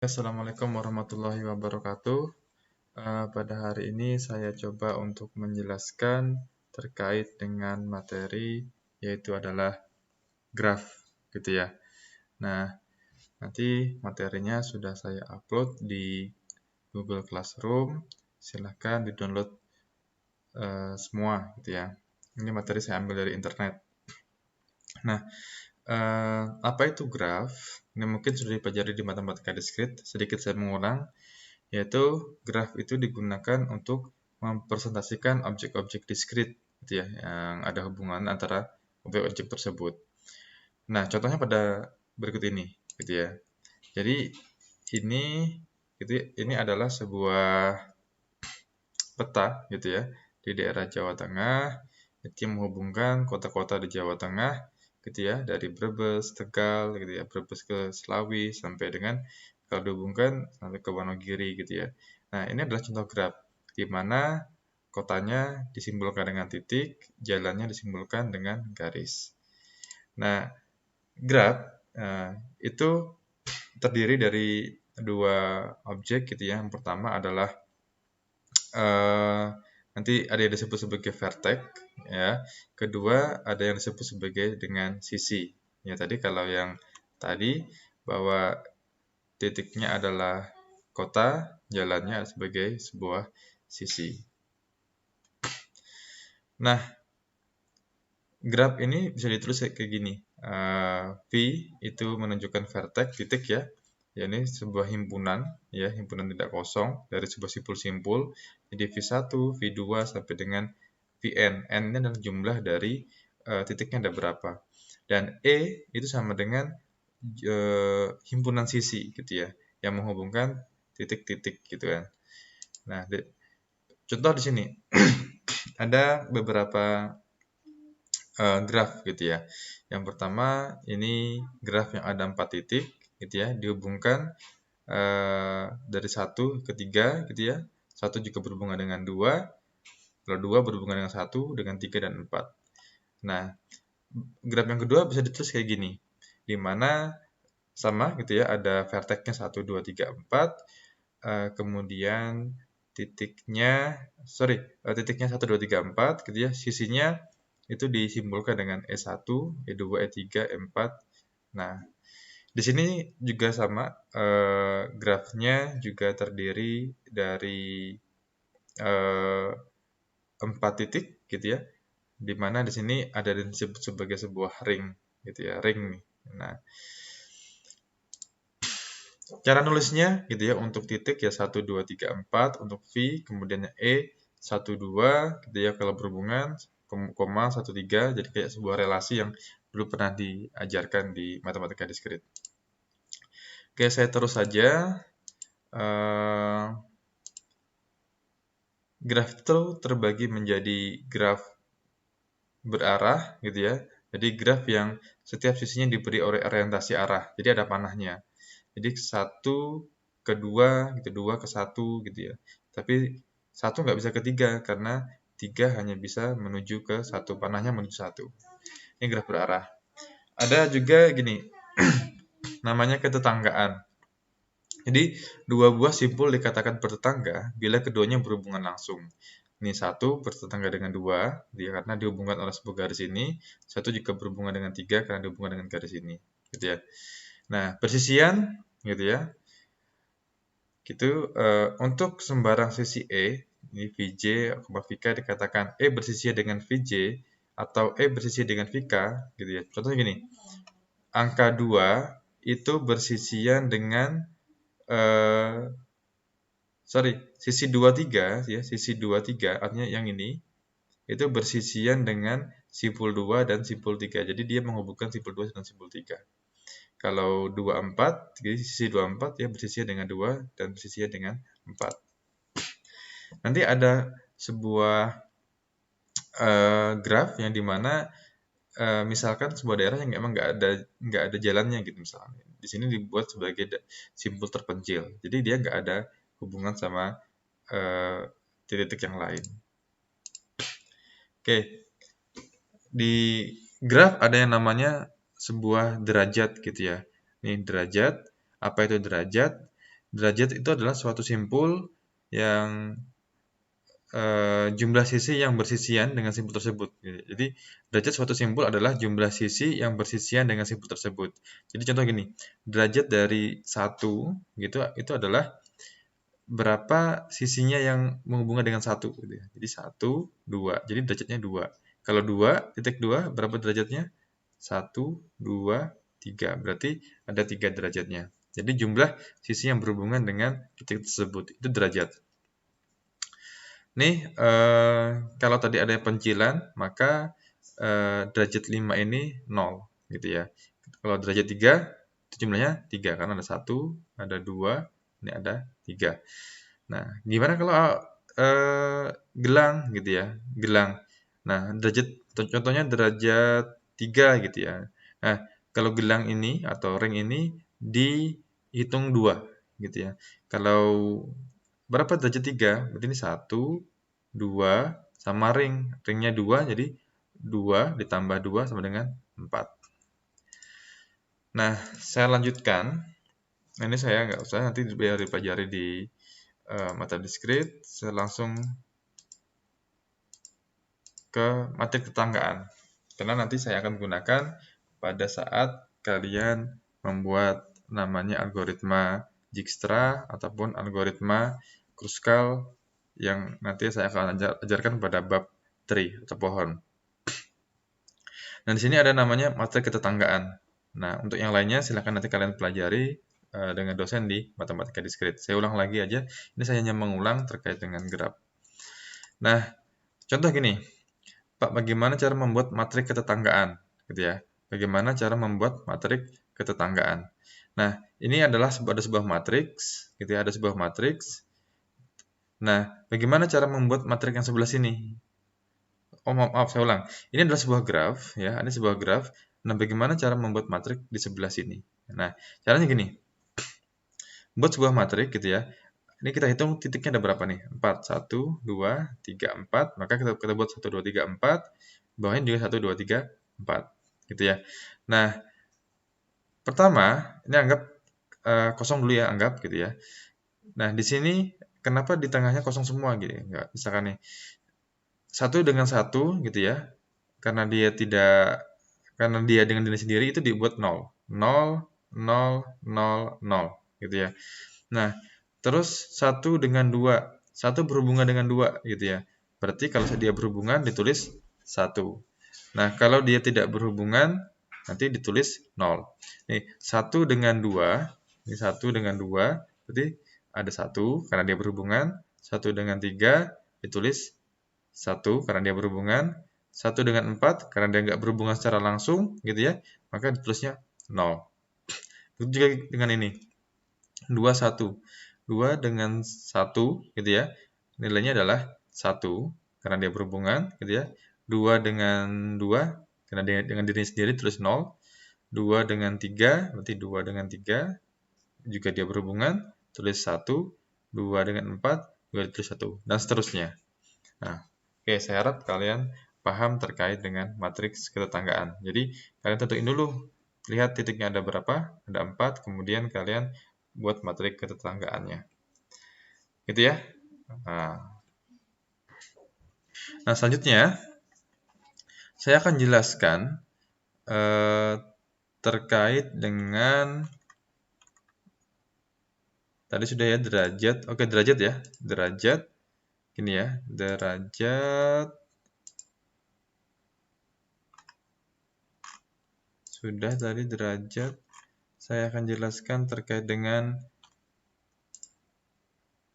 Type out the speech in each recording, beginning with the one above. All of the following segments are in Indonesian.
Assalamualaikum warahmatullahi wabarakatuh. Pada hari ini saya coba untuk menjelaskan terkait dengan materi yaitu adalah graf, gitu ya. Nah, nanti materinya sudah saya upload di Google Classroom. Silahkan di-download semua, gitu ya. Ini materi saya ambil dari internet. Nah, apa itu graf? Ini mungkin sudah dipelajari di matematika diskrit. Sedikit saya mengulang. Yaitu graf itu digunakan untuk mempresentasikan objek-objek diskrit gitu ya, yang ada hubungan antara objek-objek tersebut. Nah, contohnya pada berikut ini gitu ya. Jadi ini ini adalah sebuah peta gitu ya di daerah Jawa Tengah itu yang menghubungkan kota-kota di Jawa Tengah gitu ya, dari Brebes, Tegal gitu ya, Brebes ke Slawi sampai dengan kalau dihubungkan sampai ke Wonogiri gitu ya. Nah, ini adalah contoh graf di mana kotanya disimbolkan dengan titik, jalannya disimbolkan dengan garis. Nah, graf itu terdiri dari dua objek gitu ya. Yang pertama adalah nanti ada yang disebut sebagai vertex ya. Kedua ada yang disebut sebagai dengan sisi. Ya tadi kalau yang tadi bahwa titiknya adalah kota, jalannya sebagai sebuah sisi. Nah, graf ini bisa ditulis kayak gini. V itu menunjukkan vertex titik ya. Ya ini sebuah himpunan ya, himpunan tidak kosong dari sebuah simpul-simpul. Jadi V1, V2 sampai dengan Vn. N ini adalah jumlah dari titiknya ada berapa. Dan E itu sama dengan himpunan sisi gitu ya, yang menghubungkan titik-titik gitu kan. Nah, contoh di sini ada beberapa graf gitu ya. Yang pertama ini graf yang ada 4 titik gitu ya, dihubungkan dari 1 ke 3 gitu ya. 1 juga berhubungan dengan 2, kalau 2 berhubungan dengan 1, dengan 3 dan 4. Nah, graf yang kedua bisa ditulis kayak gini, di mana sama gitu ya, ada vertexnya 1, 2, 3, 4, kemudian titiknya 1, 2, 3, 4 gitu ya, sisinya itu disimbolkan dengan E1, E2, E3, E4. Nah, di sini juga sama, grafnya juga terdiri dari 4 titik gitu ya, di mana di sini ada disebut sebagai sebuah ring gitu ya, ring nih. Nah, cara nulisnya gitu ya, untuk titik ya 1, 2, 3, 4, untuk V kemudian E 1, 2 gitu ya kalau berhubungan, koma 1, 3, jadi kayak sebuah relasi yang dulu pernah diajarkan di matematika diskrit. Oke, saya terus saja. Graf itu terbagi menjadi graf berarah gitu ya. Jadi graf yang setiap sisinya diberi orientasi arah. Jadi ada panahnya. Jadi 1 ke 2 gitu, 2 ke 1 gitu ya. Tapi 1 nggak bisa ke 3 karena 3 hanya bisa menuju ke 1, panahnya menuju 1. Ini graf berarah. Ada juga gini, namanya ketetanggaan. Jadi dua buah simpul dikatakan bertetangga bila keduanya berhubungan langsung. Ini 1 bertetangga dengan 2 gitu ya, karena dihubungkan oleh sebuah garis ini. 1 juga berhubungan dengan 3 karena dihubungkan dengan garis ini gitu ya. Nah, persisian gitu ya. Gitu untuk sembarang sisi E, ini VJ, VK dikatakan E bersisi dengan VJ atau E bersisi dengan VK gitu ya. Contohnya gini. Angka 2 itu bersisian dengan sisi 23 ya, sisi 23 artinya yang ini itu bersisian dengan simpul 2 dan simpul 3. Jadi dia menghubungkan simpul 2 dan simpul 3. Kalau 24, jadi sisi 24 ya bersisian dengan 2 dan bersisian dengan 4. Nanti ada sebuah graf yang dimana misalkan sebuah daerah yang emang nggak ada jalannya gitu misalnya. Di sini dibuat sebagai simpul terpencil. Jadi dia nggak ada hubungan sama titik yang lain. Oke, di graf ada yang namanya sebuah derajat gitu ya. Ini derajat, apa itu derajat? Derajat itu adalah suatu simpul yang jumlah sisi yang bersisian dengan simpul tersebut. Jadi derajat suatu simpul adalah jumlah sisi yang bersisian dengan simpul tersebut. Jadi contoh gini, derajat dari 1 gitu itu adalah berapa sisinya yang menghubungkan dengan 1 gitu ya. Jadi 1, 2. Jadi derajatnya 2. Kalau 2, berapa derajatnya? 1, 2, 3. Berarti ada 3 derajatnya. Jadi jumlah sisi yang berhubungan dengan titik tersebut itu derajat. Nih, kalau tadi ada pencilan, maka derajat 5 ini 0 gitu ya. Kalau derajat 3 itu jumlahnya 3 karena ada 1, ada 2, ini ada 3. Nah, gimana kalau gelang gitu ya, gelang. Nah, contohnya derajat 3 gitu ya. Nah, kalau gelang ini atau ring ini dihitung 2 gitu ya. Kalau berapa derajat 3? Berarti ini 1, 2, sama ring. Ringnya 2, jadi 2 ditambah 2 sama dengan 4. Nah, saya lanjutkan. Nah, ini saya nggak usah, nanti biar dipelajari di materi diskrit. Saya langsung ke materi ketanggaan. Karena nanti saya akan gunakan pada saat kalian membuat namanya algoritma Dijkstra ataupun algoritma Kruskal yang nanti saya akan ajarkan pada bab tree atau pohon. Nah, di sini ada namanya materi ketetanggaan. Nah, untuk yang lainnya silahkan nanti kalian pelajari dengan dosen di matematika diskrit. Saya ulang lagi aja, ini saya hanya mengulang terkait dengan graf. Nah, contoh gini, Pak, bagaimana cara membuat matrik ketetanggaan? Gitu ya. Bagaimana cara membuat matrik ketetanggaan? Nah, ini adalah ada sebuah matriks, gitu ya, ada sebuah matriks. Nah, bagaimana cara membuat matrik yang sebelah sini? Oh, maaf, saya ulang. Ini adalah sebuah graf, ya, ini sebuah graf. Nah, bagaimana cara membuat matrik di sebelah sini? Nah, caranya gini. Buat sebuah matrik, gitu ya. Ini kita hitung titiknya ada berapa nih? 4, 1, 2, 3, 4. Maka kita buat 1, 2, 3, 4. Bawahnya juga 1, 2, 3, 4. Gitu ya. Nah, pertama, ini anggap kosong dulu ya, anggap gitu ya. Nah, di sini kenapa di tengahnya kosong semua gitu ya? Nggak, misalkan nih, 1 dengan 1 gitu ya. Karena dia dengan diri sendiri itu dibuat 0. 0, 0, 0, 0 gitu ya. Nah, terus 1 dengan 2. 1 berhubungan dengan 2 gitu ya. Berarti kalau dia berhubungan ditulis 1. Nah, kalau dia tidak berhubungan nanti ditulis 0. Nih, 1 dengan 2, ini 1 dengan 2, berarti ada 1 karena dia berhubungan, 1 dengan 3 ditulis 1 karena dia berhubungan, 1 dengan 4 karena dia nggak berhubungan secara langsung gitu ya, maka ditulisnya 0. Begitu juga dengan ini. 2, 1. 2 dengan 1 gitu ya, nilainya adalah 1 karena dia berhubungan gitu ya. 2 dengan 2 karena dia dengan diri sendiri tulis 0. 2 dengan 3 berarti 2 dengan 3 juga dia berhubungan tulis 1. 2 dengan 4 juga ditulis 1 dan seterusnya. Nah, oke, saya harap kalian paham terkait dengan matriks ketetanggaan. Jadi kalian tentuin dulu, lihat titiknya ada berapa, ada 4, kemudian kalian buat matriks ketetanggaannya. Gitu ya. Nah, selanjutnya saya akan jelaskan terkait dengan tadi sudah ya derajat. Oke, derajat ya. Derajat gini ya, derajat sudah tadi derajat. Saya akan jelaskan terkait dengan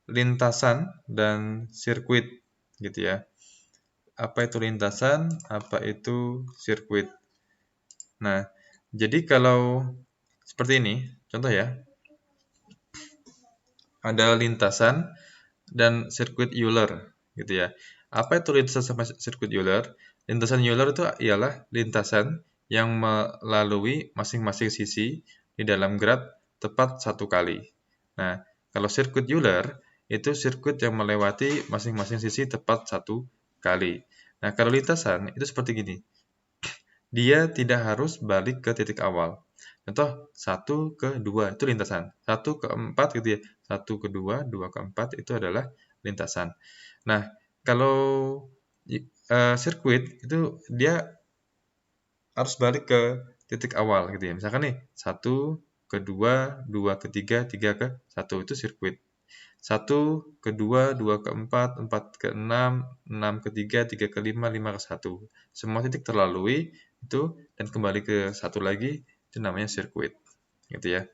lintasan dan sirkuit gitu ya. Apa itu lintasan, apa itu sirkuit. Nah, jadi kalau seperti ini, contoh ya. Ada lintasan dan sirkuit Euler gitu ya. Apa itu lintasan sama sirkuit Euler? Lintasan Euler itu ialah lintasan yang melalui masing-masing sisi di dalam graf tepat satu kali. Nah, kalau sirkuit Euler itu sirkuit yang melewati masing-masing sisi tepat satu kali. Nah, kalau lintasan itu seperti gini. Dia tidak harus balik ke titik awal. Contoh 1 ke 2 itu lintasan. 1 ke 4 gitu ya. 1 ke 2, 2 ke 4 itu adalah lintasan. Nah, kalau sirkuit itu dia harus balik ke titik awal gitu ya. Misalkan nih 1 ke 2, 2 ke 3, 3 ke 1 itu sirkuit. 1 ke 2, 2 ke 4, 4 ke 6, 6 ke 3, 3 ke 5, 5 ke 1. Semua titik terlalui itu dan kembali ke satu lagi itu namanya sirkuit gitu ya.